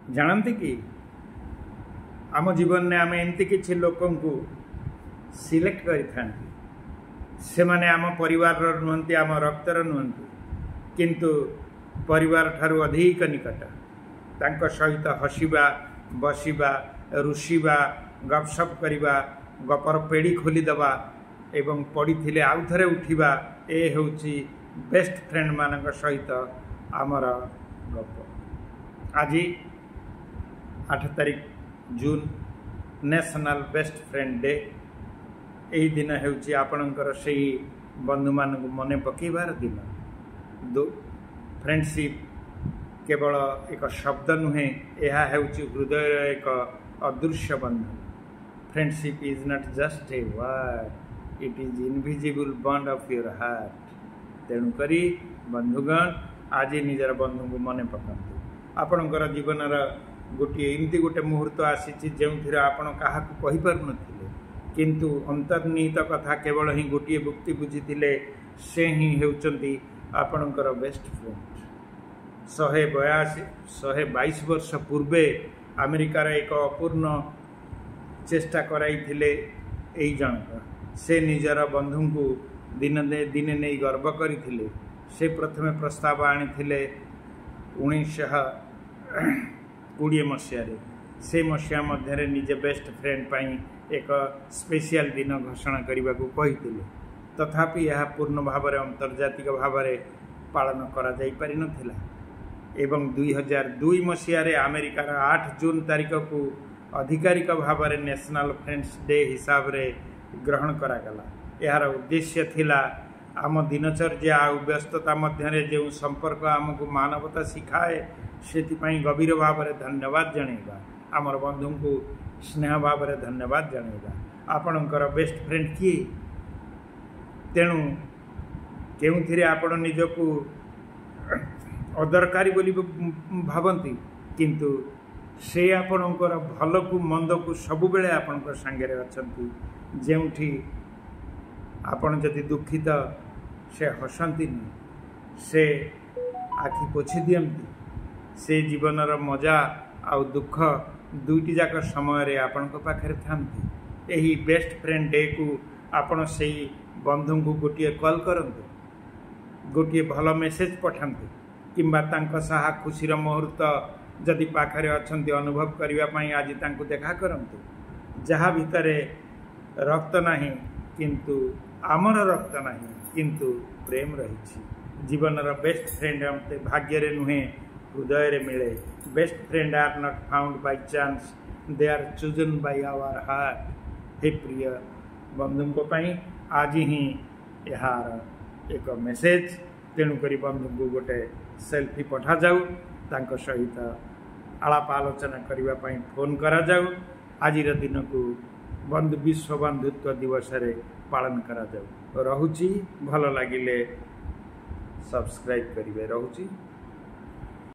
जानते कि आम जीवन में आम एमती किसी लोक सिलेक्ट कर आम परिवार नुहति आम रक्तर नुहति किंतु परिवार ठारू अधिक निकट तांको सहित हसिबा बसिबा रुषिबा गपसप करिबा गपर पेड़ी खोलीदबा एवं पड़ी थिले आउ थरे उठिबा ए होउची बेस्ट फ्रेंड मानक सहित आमर गप। आज 8 तारिख जून नेशनल बेस्ट फ्रेंड डे। यही दिन होउची आपणकर सेही बंधु मानक मने पकेबार दिन। दो फ्रेंडशिप केवल एक शब्द नुहे, यह होउची हृदय एक अदृश्य बंधन। Friendship is not just a word, it is invisible bond of your heart. तेणुकरी बंधुगण आज निजर बंधु को मने पकांतु। आपणकर जीवनर गोटे एमती गोटे मुहूर्त आसी जो आपण क्या कही पार नथिले किंतु अंतर्निहित कथा केवल ही गोटे व्यक्ति बुझीथिले, से ही हेउचंती आपणकर बेस्ट फ्रेंड। 122 वर्ष पूर्वे अमेरिकार एक अपूर्ण चेष्टा कराइथिले एई जनक। से निजर बंधु को दिने नहीं गर्व करथिले। से प्रथमे प्रस्ताव आनिथिले 1920 मसीह। से मसीहा मध्य निजे बेस्ट फ्रेंड पाई एक स्पेशल दिन घोषणा करने को कही। तथापि यह पूर्ण भाव अंतर्जातिक भाव पालन करा जाई पारि नथिला एवं 2002 मसीह अमेरिकार 8 जून तारिख को आधिकारिक भाव में नेशनल फ्रेंड्स डे हिसाब रे ग्रहण करागला। यार उद्देश्य थिला आम दिनचर्या आ व्यस्तता मध्य जो संपर्क आमको मानवता शिखाए से गभीर भाव में धन्यवाद जणेबा। आमर बंधु को स्नेह भाव में धन्यवाद जणेबा। आपणकर बेस्ट फ्रेंड किए? तेणु के आपण निजक अदरकारी बोली भावती किंतु से आपणकर भल को मंद को सबु बेले आपणकर संगे अछंती। जेउठी आपण जदि दुखित से हसंती, से आखि पोछि दियंती, से जीवनर मजा आ दुख दुईटी जाक समय आपण पाखे थांती। यही बेस्ट फ्रेंड डे को आपण से बंधु को गोटे कॉल करंतु, गोटे भल मेसेज पठांतु किंबा तांको साहा खुशीर मुहूर्त जदि पाखरे अछंती अनुभव करने आज तांको देखा करंतु। जहाँ भितर रक्त नहीं किंतु आमर रक्त नहीं किंतु प्रेम रही। जीवनर बेस्ट फ्रेंड हमते भाग्य रे नुहे हृदय रे मिले। Best friend are not found by chance, they are chosen by our heart. हे प्रिय बंधु को आज ही यार एक मेसेज। तेणुक बंधु को गोटे सेल्फी पठा जाऊ, तांको सहित आलाप आलोचना करने फोन करा जाऊ। आज दिन को बंधु विश्व बंधुत्व दिवस रे पालन करा जाऊ। रहुची भल लगिले सब्सक्राइब करिवे। रहुची।